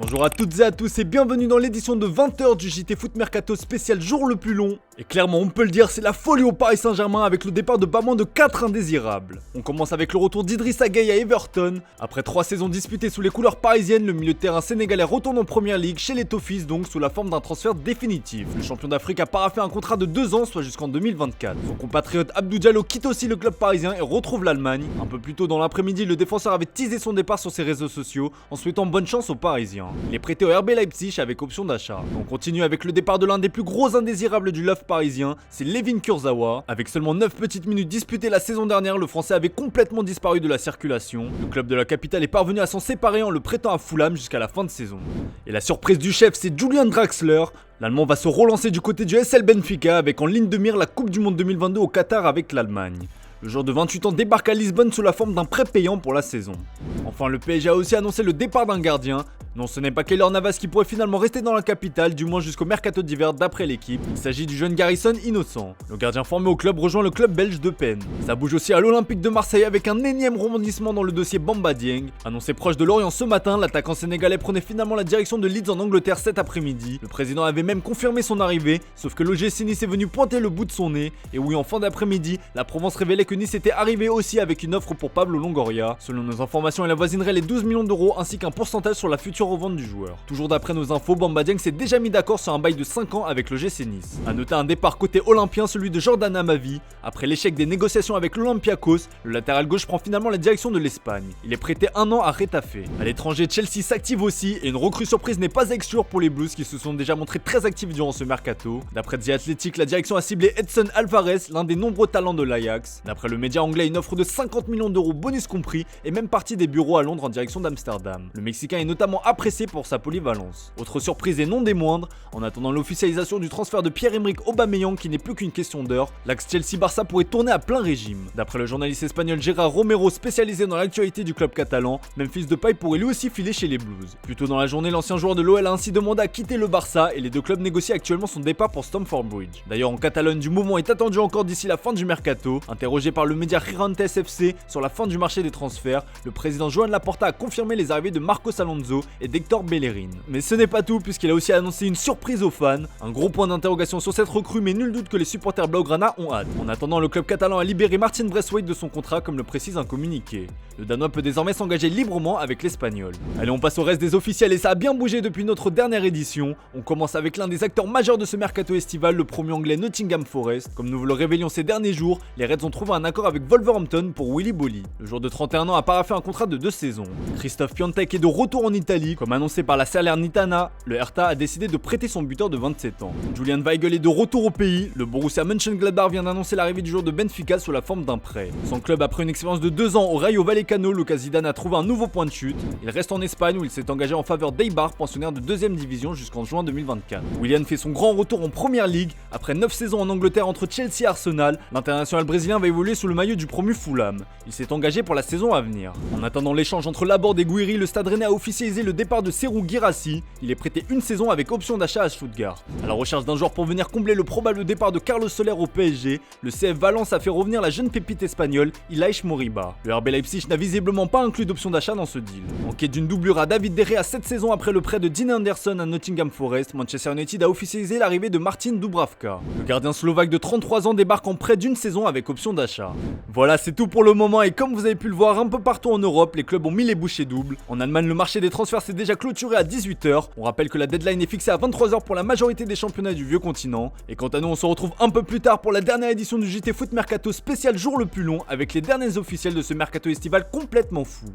Bonjour à toutes et à tous et bienvenue dans l'édition de 20h du JT Foot Mercato spécial jour le plus long. Et clairement on peut le dire, c'est la folie au Paris Saint-Germain avec le départ de pas moins de 4 indésirables. On commence avec le retour d'Idrissa Gueye à Everton. Après 3 saisons disputées sous les couleurs parisiennes, le milieu de terrain sénégalais retourne en première ligue chez les Toffees, donc sous la forme d'un transfert définitif. Le champion d'Afrique a paraphé un contrat de 2 ans, soit jusqu'en 2024. Son compatriote Abdou Diallo quitte aussi le club parisien et retrouve l'Allemagne. Un peu plus tôt dans l'après-midi, le défenseur avait teasé son départ sur ses réseaux sociaux en souhaitant bonne chance aux Parisiens. Il est prêté au RB Leipzig avec option d'achat. On continue avec le départ de l'un des plus gros indésirables du Love parisien, c'est Layvin Kurzawa. Avec seulement 9 petites minutes disputées la saison dernière, le français avait complètement disparu de la circulation. Le club de la capitale est parvenu à s'en séparer en le prêtant à Fulham jusqu'à la fin de saison. Et la surprise du chef, c'est Julian Draxler. L'Allemand va se relancer du côté du SL Benfica avec en ligne de mire la Coupe du Monde 2022 au Qatar avec l'Allemagne. Le joueur de 28 ans débarque à Lisbonne sous la forme d'un prêt payant pour la saison. Enfin, le PSG a aussi annoncé le départ d'un gardien. Non, ce n'est pas Keylor Navas qui pourrait finalement rester dans la capitale, du moins jusqu'au mercato d'hiver d'après l'équipe. Il s'agit du jeune Garrison Innocent. Le gardien formé au club rejoint le club belge de Penn. Ça bouge aussi à l'Olympique de Marseille avec un énième rebondissement dans le dossier Bamba Dieng. Annoncé proche de Lorient ce matin, l'attaquant sénégalais prenait finalement la direction de Leeds en Angleterre cet après-midi. Le président avait même confirmé son arrivée, sauf que l'OGC Nice est venu pointer le bout de son nez. Et oui, en fin d'après-midi, la Provence révélait que Nice était arrivé aussi avec une offre pour Pablo Longoria. Selon nos informations, il avoisinerait les 12 millions d'euros ainsi qu'un pourcentage sur la future revente du joueur. Toujours d'après nos infos, Bamba Dieng s'est déjà mis d'accord sur un bail de 5 ans avec le GC Nice. A noter un départ côté olympien, celui de Jordan Amavi. Après l'échec des négociations avec l'Olympiakos, le latéral gauche prend finalement la direction de l'Espagne. Il est prêté 1 an à Retafe. À l'étranger, Chelsea s'active aussi et une recrue surprise n'est pas à exclure pour les Blues qui se sont déjà montrés très actifs durant ce mercato. D'après The Athletic, la direction a ciblé Edson Alvarez, l'un des nombreux talents de l'Ajax. D'après le média anglais, une offre de 50 millions d'euros bonus compris est même partie des bureaux à Londres en direction d'Amsterdam. Le Mexicain est notamment apprécié pour sa polyvalence. Autre surprise et non des moindres, en attendant l'officialisation du transfert de Pierre-Emerick Aubameyang qui n'est plus qu'une question d'heure, l'axe Chelsea-Barça pourrait tourner à plein régime. D'après le journaliste espagnol Gérard Romero spécialisé dans l'actualité du club catalan, Memphis Depay pourrait lui aussi filer chez les Blues. Plus tôt dans la journée, l'ancien joueur de l'OL a ainsi demandé à quitter le Barça et les deux clubs négocient actuellement son départ pour Stamford Bridge. D'ailleurs en Catalogne, du mouvement est attendu encore d'ici la fin du mercato. Interrogé par le média Girantes FC sur la fin du marché des transferts, le président Joan Laporta a confirmé les arrivées de Marcos Alonso et d'Hector Bellerin. Mais ce n'est pas tout puisqu'il a aussi annoncé une surprise aux fans. Un gros point d'interrogation sur cette recrue mais nul doute que les supporters blaugrana ont hâte. En attendant, le club catalan a libéré Martin Braithwaite de son contrat comme le précise un communiqué. Le Danois peut désormais s'engager librement avec l'Espagnol. Allez, on passe au reste des officiels et ça a bien bougé depuis notre dernière édition. On commence avec l'un des acteurs majeurs de ce mercato estival, le premier anglais Nottingham Forest. Comme nous vous le révélions ces derniers jours, les Reds ont trouvé un accord avec Wolverhampton pour Willy Boly. Le joueur de 31 ans a paraphé un contrat de 2 saisons. Christophe Piatek est de retour en Italie. Comme annoncé par la Salernitana, le Hertha a décidé de prêter son buteur de 27 ans. Julian Weigl est de retour au pays. Le Borussia Mönchengladbach vient d'annoncer l'arrivée du joueur de Benfica sous la forme d'un prêt. Son club, après une expérience de 2 ans au Rayo Vallecano, Lucas Zidane a trouvé un nouveau point de chute. Il reste en Espagne où il s'est engagé en faveur d'Eibar, pensionnaire de 2ème division jusqu'en juin 2024. Willian fait son grand retour en première ligue. Après 9 saisons en Angleterre entre Chelsea et Arsenal, l'international brésilien va évoluer sous le maillot du promu Fulham. Il s'est engagé pour la saison à venir. En attendant l'échange entre Laborde et Guiri, le Stade Rennais a officialisé le départ de Serhou Guirassy. Il est prêté une saison avec option d'achat à Stuttgart. À la recherche d'un joueur pour venir combler le probable départ de Carlos Soler au PSG, le CF Valence a fait revenir la jeune pépite espagnole Ilaix Moriba. Le RB Leipzig n'a visiblement pas inclus d'option d'achat dans ce deal. En quête d'une doublure à David De Gea 7 saisons après le prêt de Dean Anderson à Nottingham Forest, Manchester United a officialisé l'arrivée de Martin Dubravka. Le gardien slovaque de 33 ans débarque en prêt d'une saison avec option d'achat. Voilà, c'est tout pour le moment et comme vous avez pu le voir un peu partout en Europe, les clubs ont mis les bouchées doubles. En Allemagne, le marché des transferts s'est déjà clôturé à 18h. On rappelle que la deadline est fixée à 23h pour la majorité des championnats du vieux continent. Et quant à nous, on se retrouve un peu plus tard pour la dernière édition du JT Foot Mercato spécial jour le plus long avec les derniers officiels de ce mercato estival complètement fou.